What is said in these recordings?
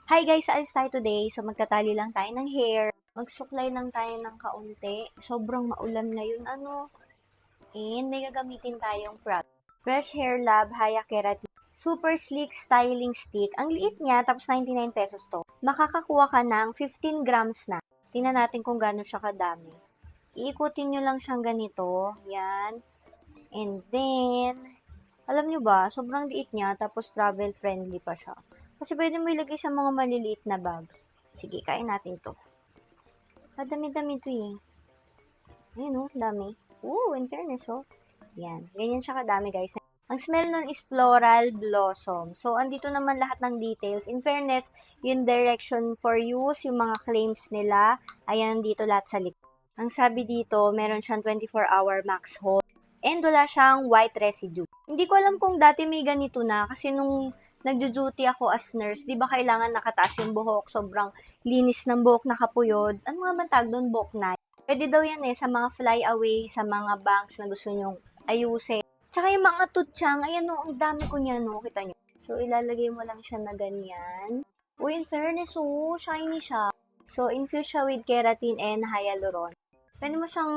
Hi guys, alis tayo today. So magtatali lang tayo ng hair. Magsuklay lang tayo ng kaunti. Sobrang maulan ngayon. And may gagamitin tayong product. Fresh Hair Lab Haya Keratin Super Sleek Styling Stick. Ang liit niya, tapos 99 pesos to. Makakakuha ka ng 15 grams na. Tingnan natin kung gaano siya kadami. Iikutin nyo lang siyang ganito. Yan. And then, alam nyo ba, sobrang liit niya, tapos travel friendly pa siya. Kasi pwede mo ilagay sa mga maliliit na bag. Sige, kain natin to. Dami-dami to eh. Ayun oh, dami. In fairness oh. Yan, ganyan siya kadami guys. Ang smell nun is floral blossom. So, andito naman lahat ng details. In fairness, yung direction for use, yung mga claims nila, ayan dito lahat sa likod. Ang sabi dito, meron siyang 24-hour max hold. And wala siyang white residue. Hindi ko alam kung dati may ganito na kasi nung nagjo-duty ako as nurse, di ba kailangan nakataas yung buhok, sobrang linis ng buhok, nakapuyod. Ano nga man tawag doon, buhok na? Pwede daw yan sa mga flyaway, sa mga banks na gusto nyong ayusin. Tsaka yung mga tutsang, ayan o, ang dami ko niyan o, kita nyo. So, ilalagay mo lang siya na ganyan. In fairness shiny siya. So, infuse siya with keratin and hyaluron. Pwede mo siyang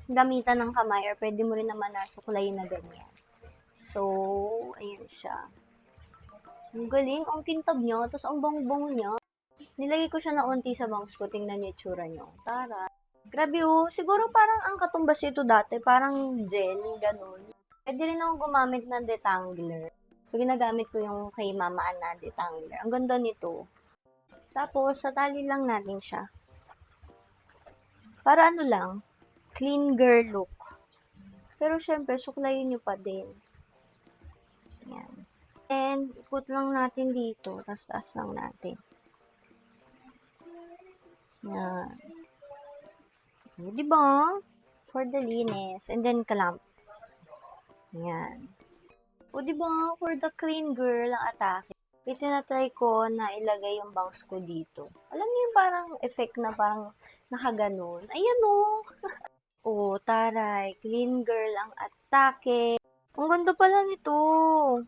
gamitan ng kamay or pwede mo rin naman na suklayin na ganyan. So, ayan siya. Ang galing, ang kintab niya, tapos ang bango-bango niya. Nilagay ko siya na unti sa bangs ko, tingnan niyo itsura niyo. Tara. Grabe siguro parang ang katumbas ito dati, parang gel, ganun. Pwede rin ako gumamit ng detangler. So, ginagamit ko yung kay Mama Ana detangler. Ang ganda nito. Tapos, satali lang natin siya. Para ano lang, clean girl look. Pero syempre, suklayin nyo pa din. Yan. And, ikot lang natin dito. Tapos, taas lang natin. Yan. Diba? For the linis. And then, clamp. Yan. Diba? For the clean girl ang atake. Itinatry ko na ilagay yung bangs ko dito. Alam niyo yung parang effect na parang nakaganon. Ayan taray. Clean girl ang atake. Ang ganda pala nito.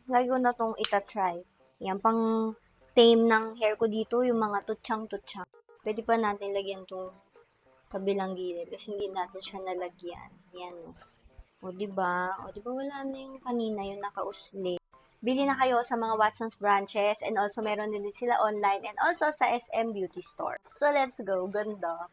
Lagi ko na tong itatry. Yan, pang tame ng hair ko dito, yung mga tutsang-tutsang. Pwede pa natin lagyan tong kabilang gilid kasi hindi natin siya nalagyan. Yan diba wala na yung kanina yung nakausli. Bili na kayo sa mga Watson's branches and also meron din sila online and also sa SM Beauty Store. So let's go, ganda.